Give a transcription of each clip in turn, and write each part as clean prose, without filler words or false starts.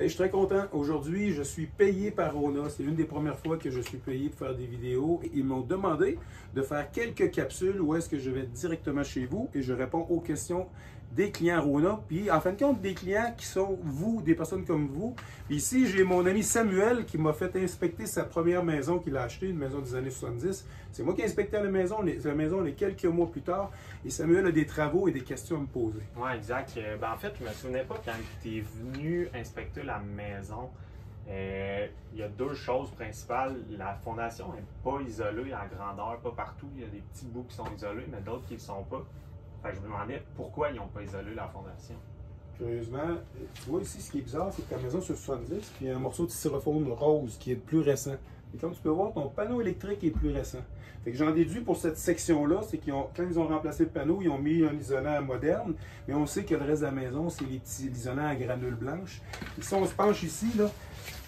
Hey, je suis très content. Aujourd'hui, je suis payé par Rona. C'est l'une des premières fois que je suis payé pour faire des vidéos. Ils m'ont demandé de faire quelques capsules où est-ce que je vais directement chez vous et je réponds aux questions des clients Rona. Puis, en fin de compte, des clients qui sont vous, des personnes comme vous. Puis ici, j'ai mon ami Samuel qui m'a fait inspecter sa première maison qu'il a achetée, une maison des années 70. C'est moi qui ai inspecté la maison les quelques mois plus tard. Et Samuel a des travaux et des questions à me poser. Oui, exact. En fait, je me souvenais pas quand tu es venu inspecter la maison. Il y a deux choses principales. La fondation n'est pas isolée à grandeur, pas partout. Il y a des petits bouts qui sont isolés, mais d'autres qui ne le sont pas. Fait que je me demandais pourquoi ils n'ont pas isolé la fondation. Curieusement, tu vois ici, ce qui est bizarre, c'est que ta maison sur 70, puis il y a un morceau de styrofoam rose qui est plus récent. Et comme tu peux voir, ton panneau électrique est plus récent. Fait que j'en déduis pour cette section-là, c'est quand ils ont remplacé le panneau, ils ont mis un isolant moderne, mais on sait que le reste de la maison, c'est les petits isolants à granules blanches. Et si on se penche ici, là,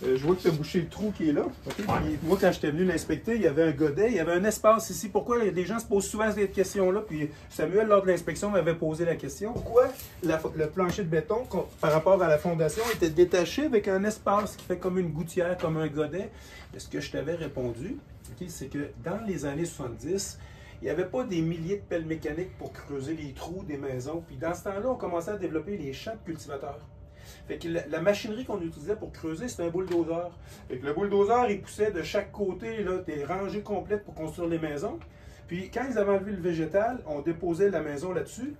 je vois que tu as bouché le trou qui est là. Okay? Ouais. Puis, moi, quand j'étais venu l'inspecter, il y avait un godet, il y avait un espace ici. Pourquoi des gens se posent souvent cette question-là? Puis Samuel, lors de l'inspection, m'avait posé la question. Pourquoi le plancher de béton, par rapport à la fondation, était détaché avec un espace qui fait comme une gouttière, comme un godet? Et ce que je t'avais répondu, okay, c'est que dans les années 70, il n'y avait pas des milliers de pelles mécaniques pour creuser les trous des maisons. Puis dans ce temps-là, on commençait à développer les champs de cultivateurs. Fait que la machinerie qu'on utilisait pour creuser, c'était un bulldozer. Fait que le bulldozer, il poussait de chaque côté là, des rangées complètes pour construire les maisons. Puis quand ils avaient enlevé le végétal, on déposait la maison là-dessus.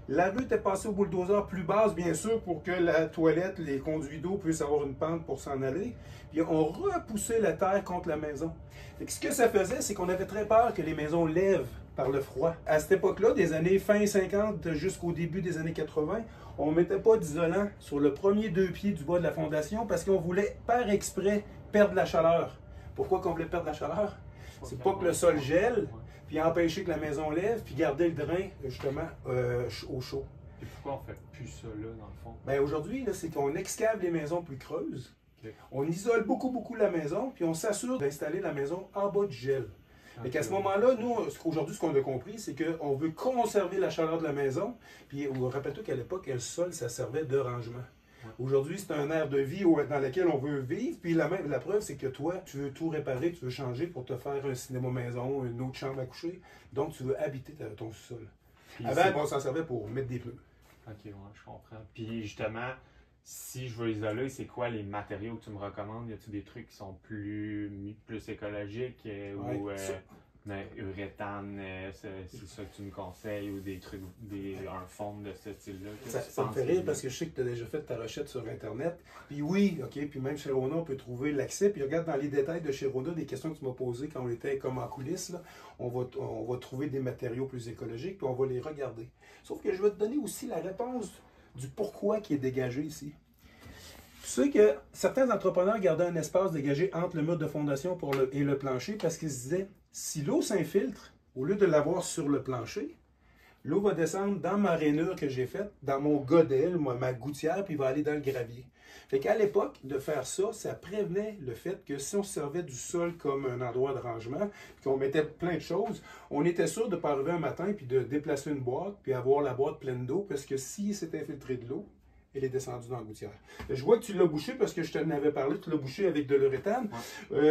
La rue était passée au bulldozer plus basse, bien sûr, pour que la toilette, les conduits d'eau puissent avoir une pente pour s'en aller. Puis on repoussait la terre contre la maison. Fait que ce que ça faisait, c'est qu'on avait très peur que les maisons lèvent par le froid. À cette époque-là, des années fin 50 jusqu'au début des années 80, on ne mettait pas d'isolant sur le premier deux pieds du bas de la fondation parce qu'on voulait, par exprès, perdre la chaleur. Pourquoi qu'on voulait perdre la chaleur? C'est pas que le sol gèle, puis empêcher que la maison lève, puis garder le drain, justement, au chaud. Et pourquoi on fait plus ça là, dans le fond? Bien, aujourd'hui, c'est qu'on excave les maisons plus creuses. Okay. On isole beaucoup la maison, puis on s'assure d'installer la maison en bas du gel. Et qu'à ce moment-là, nous, aujourd'hui, ce qu'on a compris, c'est qu'on veut conserver la chaleur de la maison. Puis, rappelle-toi qu'à l'époque, le sol, ça servait de rangement. Ouais. Aujourd'hui, c'est un air de vie dans lequel on veut vivre. Puis, la preuve, c'est que toi, tu veux tout réparer, tu veux changer pour te faire un cinéma maison, une autre chambre à coucher. Donc, tu veux habiter ton sous-sol. Avant, on s'en servait pour mettre des pneus. Ok, ouais, je comprends. Puis, justement, si je veux isoler, c'est quoi les matériaux que tu me recommandes? Y a-t-il des trucs qui sont plus écologiques ou uréthane, c'est ça que tu me conseilles ou des trucs, un fond de ce style-là? Ça me fait rire parce que je sais que tu as déjà fait ta recherche sur Internet. Puis oui, OK, puis même chez Rona, on peut trouver l'accès. Puis regarde dans les détails de chez Rona, des questions que tu m'as posées quand on était comme en coulisses, là, on va trouver des matériaux plus écologiques, puis on va les regarder. Sauf que je vais te donner aussi la réponse du pourquoi qui est dégagé ici. Tu sais que certains entrepreneurs gardaient un espace dégagé entre le mur de fondation et le plancher parce qu'ils se disaient, si l'eau s'infiltre, au lieu de l'avoir sur le plancher, l'eau va descendre dans ma rainure que j'ai faite, dans mon godet, ma gouttière, puis va aller dans le gravier. Fait qu'à l'époque, de faire ça, ça prévenait le fait que si on se servait du sol comme un endroit de rangement, puis qu'on mettait plein de choses, on était sûr de ne pas arriver un matin puis de déplacer une boîte, puis avoir la boîte pleine d'eau, parce que si s'est infiltré de l'eau, elle est descendue dans la gouttière. Je vois que tu l'as bouché parce que je t'en avais parlé, tu l'as bouché avec de l'uréthane.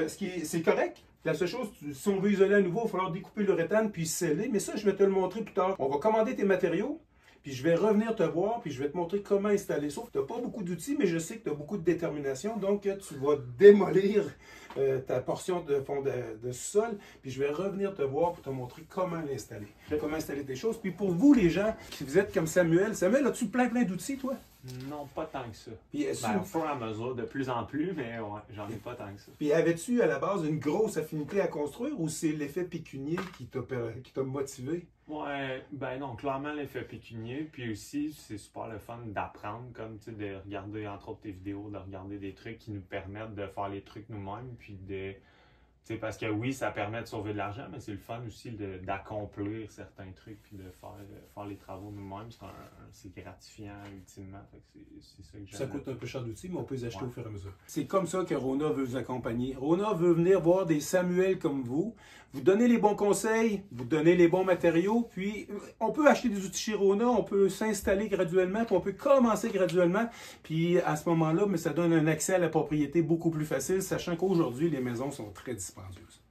C'est correct. La seule chose, si on veut isoler à nouveau, il va falloir découper l'uréthane puis sceller. Mais ça, je vais te le montrer plus tard. On va commander tes matériaux, puis je vais revenir te voir, puis je vais te montrer comment installer. Sauf que tu n'as pas beaucoup d'outils, mais je sais que tu as beaucoup de détermination. Donc, tu vas démolir ta portion de fond de sol, puis je vais revenir te voir pour te montrer comment l'installer. Comment installer tes choses. Puis pour vous, les gens, si vous êtes comme Samuel, as-tu plein d'outils, toi? Non, pas tant que ça. Puis, au fur et à mesure, de plus en plus, mais ouais, j'en ai pas tant que ça. Puis avais-tu à la base une grosse affinité à construire ou c'est l'effet pécunier qui t'a motivé? Ouais, ben non, clairement l'effet pécunier. Puis aussi, c'est super le fun d'apprendre, comme tu sais, de regarder entre autres tes vidéos, de regarder des trucs qui nous permettent de faire les trucs nous-mêmes, puis de Parce que oui, ça permet de sauver de l'argent, mais c'est le fun aussi d'accomplir certains trucs puis de faire les travaux nous-mêmes. C'est gratifiant ultimement. C'est ça que j'aime. Ça coûte un peu cher d'outils, mais on peut les acheter Ouais. au fur et à mesure. C'est comme ça que Rona veut vous accompagner. Rona veut venir voir des Samuel comme vous donner les bons conseils, vous donner les bons matériaux, puis on peut acheter des outils chez Rona, on peut s'installer graduellement, puis on peut commencer graduellement, puis à ce moment-là, mais ça donne un accès à la propriété beaucoup plus facile, sachant qu'aujourd'hui, les maisons sont très dispendieuses.